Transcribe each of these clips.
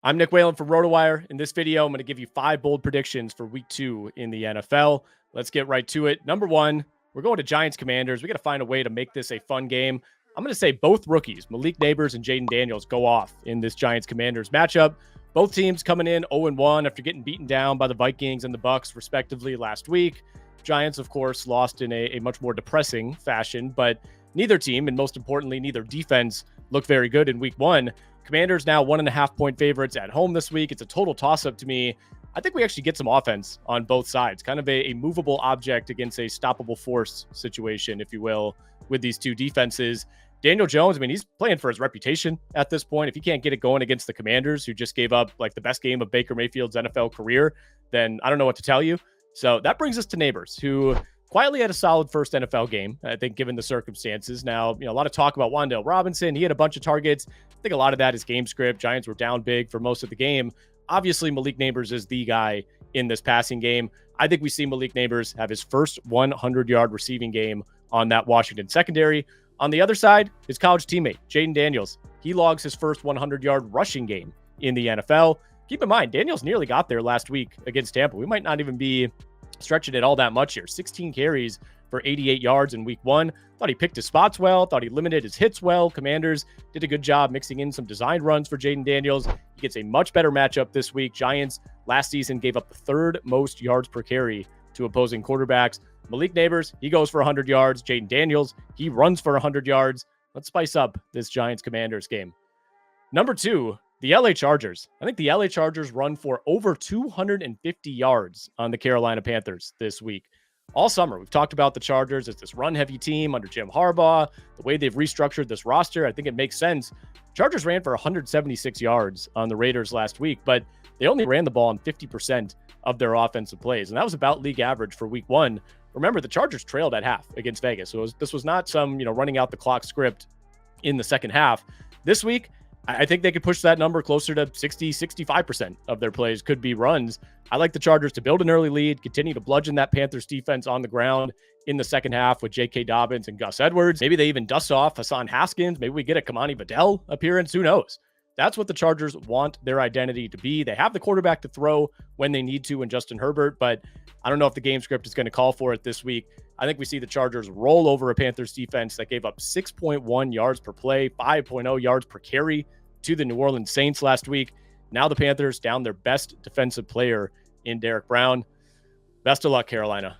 I'm Nick Whalen from RotoWire. In this video, I'm going to give you 5 bold predictions for Week 2 in the NFL. Let's get right to it. Number 1, we're going to Giants Commanders. We got to find a way to make this a fun game. I'm going to say both rookies, Malik Nabers and Jayden Daniels, go off in this Giants Commanders matchup. Both teams coming in 0-1 after getting beaten down by the Vikings and the Bucs, respectively, last week. Giants, of course, lost in a much more depressing fashion, but neither team, and most importantly, neither defense, looked very good in Week 1. Commanders now 1.5-point favorites at home this week. It's a total toss-up to me. I think we actually get some offense on both sides, kind of a movable object against a stoppable force situation, if you will, with these two defenses. Daniel Jones, I mean, he's playing for his reputation at this point. If he can't get it going against the Commanders, who just gave up like the best game of Baker Mayfield's NFL career, then I don't know what to tell you. So that brings us to Nabers, who quietly had a solid first NFL game, I think, given the circumstances. Now, a lot of talk about Wan'Dale Robinson. He had a bunch of targets. I think a lot of that is game script. Giants were down big for most of the game. Obviously, Malik Nabers is the guy in this passing game. I think we see Malik Nabers have his first 100-yard receiving game on that Washington secondary. On the other side, his college teammate, Jayden Daniels. He logs his first 100-yard rushing game in the NFL. Keep in mind, Daniels nearly got there last week against Tampa. We might not even be stretching it all that much here. 16 carries for 88 yards in Week 1. Thought he picked his spots well. Thought he limited his hits well. Commanders did a good job mixing in some designed runs for Jayden Daniels. He gets a much better matchup this week. Giants last season gave up the 3rd most yards per carry to opposing quarterbacks. Malik Nabers, he goes for 100 yards. Jayden Daniels, he runs for 100 yards. Let's spice up this Giants Commanders game. Number 2, the LA Chargers. I think the LA Chargers run for over 250 yards on the Carolina Panthers this week. All summer, we've talked about the Chargers as this run-heavy team under Jim Harbaugh, the way they've restructured this roster. I think it makes sense. Chargers ran for 176 yards on the Raiders last week, but they only ran the ball on 50% of their offensive plays, and that was about league average for Week 1. Remember, the Chargers trailed at half against Vegas, so this was not some running out the clock script in the second half. This week, I think they could push that number closer to 60-65% of their plays could be runs. I like the Chargers to build an early lead, continue to bludgeon that Panthers defense on the ground in the second half with J.K. Dobbins and Gus Edwards. Maybe they even dust off Hassan Haskins. Maybe we get a Kamani Vidal appearance. Who knows? That's what the Chargers want their identity to be. They have the quarterback to throw when they need to in Justin Herbert, but I don't know if the game script is going to call for it this week. I think we see the Chargers roll over a Panthers defense that gave up 6.1 yards per play, 5.0 yards per carry to the New Orleans Saints last week. Now the Panthers down their best defensive player in Derek Brown. Best of luck, Carolina.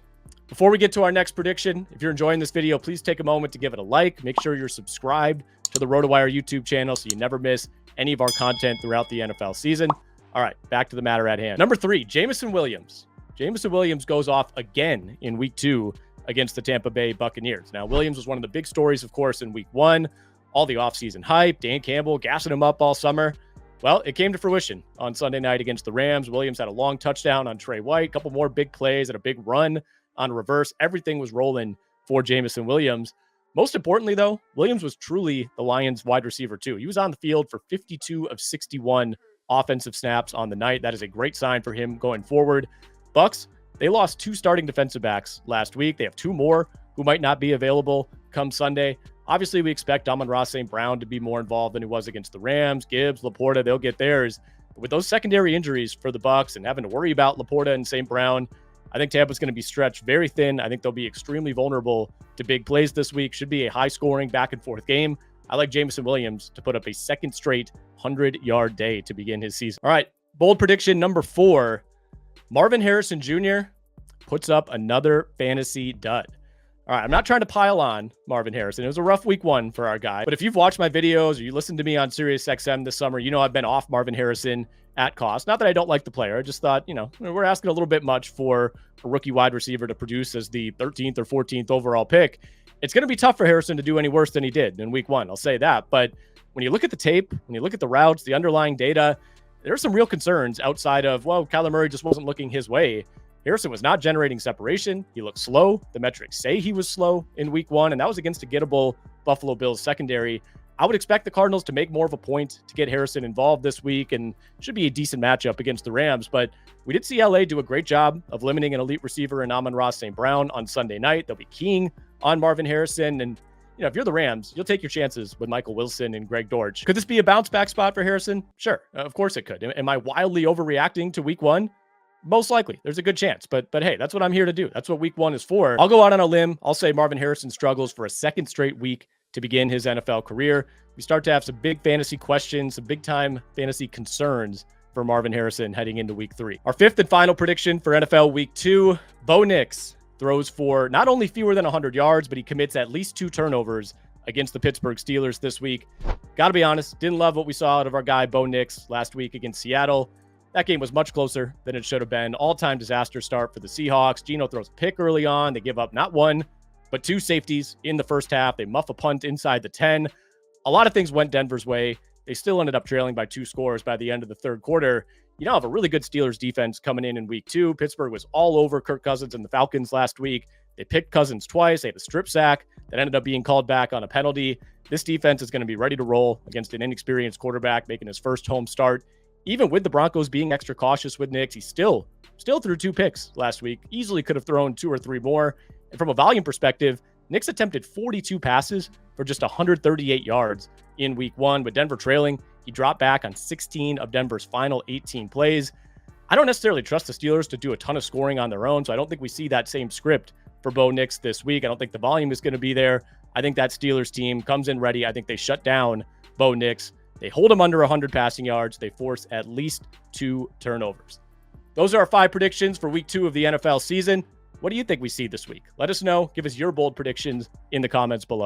Before we get to our next prediction, if you're enjoying this video, please take a moment to give it a like. Make sure you're subscribed to the RotoWire YouTube channel so you never miss any of our content throughout the NFL season. All right, back to the matter at hand. Number 3, Jameson Williams. Jameson Williams goes off again in Week 2 against the Tampa Bay Buccaneers. Now, Williams was one of the big stories, of course, in Week 1. All the offseason hype, Dan Campbell gassing him up all summer. Well, it came to fruition on Sunday night against the Rams. Williams had a long touchdown on Trey White, a couple more big plays, and a big run on reverse. Everything was rolling for Jameson Williams. Most importantly, though, Williams was truly the Lions wide receiver, too. He was on the field for 52 of 61 offensive snaps on the night. That is a great sign for him going forward. Bucs, they lost 2 starting defensive backs last week. They have 2 more who might not be available come Sunday. Obviously, we expect Amon-Ra St. Brown to be more involved than he was against the Rams. Gibbs, Laporta, they'll get theirs. But with those secondary injuries for the Bucs and having to worry about Laporta and St. Brown, I think Tampa's going to be stretched very thin. I think they'll be extremely vulnerable to big plays this week. Should be a high-scoring back-and-forth game. I like Jameson Williams to put up a second straight 100-yard day to begin his season. All right, bold prediction number 4. Marvin Harrison Jr. puts up another fantasy dud. All right, I'm not trying to pile on Marvin Harrison. It was a rough Week 1 for our guy. But if you've watched my videos or you listened to me on SiriusXM this summer, you know I've been off Marvin Harrison at cost. Not that I don't like the player. I just thought, we're asking a little bit much for a rookie wide receiver to produce as the 13th or 14th overall pick. It's going to be tough for Harrison to do any worse than he did in Week 1. I'll say that. But when you look at the tape, when you look at the routes, the underlying data, there are some real concerns outside of, Kyler Murray just wasn't looking his way. Harrison was not generating separation. He looked slow. The metrics say he was slow in Week 1, and that was against a gettable Buffalo Bills secondary. I would expect the Cardinals to make more of a point to get Harrison involved this week, and should be a decent matchup against the Rams. But we did see LA do a great job of limiting an elite receiver in Amon-Ra St. Brown on Sunday night. They'll be keying on Marvin Harrison, and if you're the Rams, you'll take your chances with Michael Wilson and Greg Dortch. Could this be a bounce back spot for Harrison? Sure. Of course it could. Am I wildly overreacting to week 1? Most likely. There's a good chance. But hey, that's what I'm here to do. That's what week 1 is for. I'll go out on a limb. I'll say Marvin Harrison struggles for a second straight week to begin his NFL career. We start to have some big fantasy questions, some big time fantasy concerns for Marvin Harrison heading into week 3. Our 5th and final prediction for NFL week 2, Bo Nix throws for not only fewer than 100 yards, but he commits at least 2 turnovers against the Pittsburgh Steelers this week. Got to be honest, didn't love what we saw out of our guy Bo Nix last week against Seattle. That game was much closer than it should have been. All-time disaster start for the Seahawks. Geno throws a pick early on. They give up not 1, but 2 safeties in the first half. They muff a punt inside the 10. A lot of things went Denver's way. They still ended up trailing by 2 scores by the end of the third quarter. You now have a really good Steelers defense coming in week 2. Pittsburgh was all over Kirk Cousins and the Falcons last week. They picked Cousins twice. They had a strip sack that ended up being called back on a penalty. This defense is going to be ready to roll against an inexperienced quarterback making his first home start. Even with the Broncos being extra cautious with Nix, he still threw 2 picks last week. Easily could have thrown 2 or 3 more. And from a volume perspective, Nix attempted 42 passes for just 138 yards in week 1. With Denver trailing, he dropped back on 16 of Denver's final 18 plays. I don't necessarily trust the Steelers to do a ton of scoring on their own, so I don't think we see that same script for Bo Nix this week. I don't think the volume is going to be there. I think that Steelers team comes in ready. I think they shut down Bo Nix. They hold him under 100 passing yards. They force at least 2 turnovers. Those are our 5 predictions for week 2 of the NFL season. What do you think we see this week? Let us know. Give us your bold predictions in the comments below.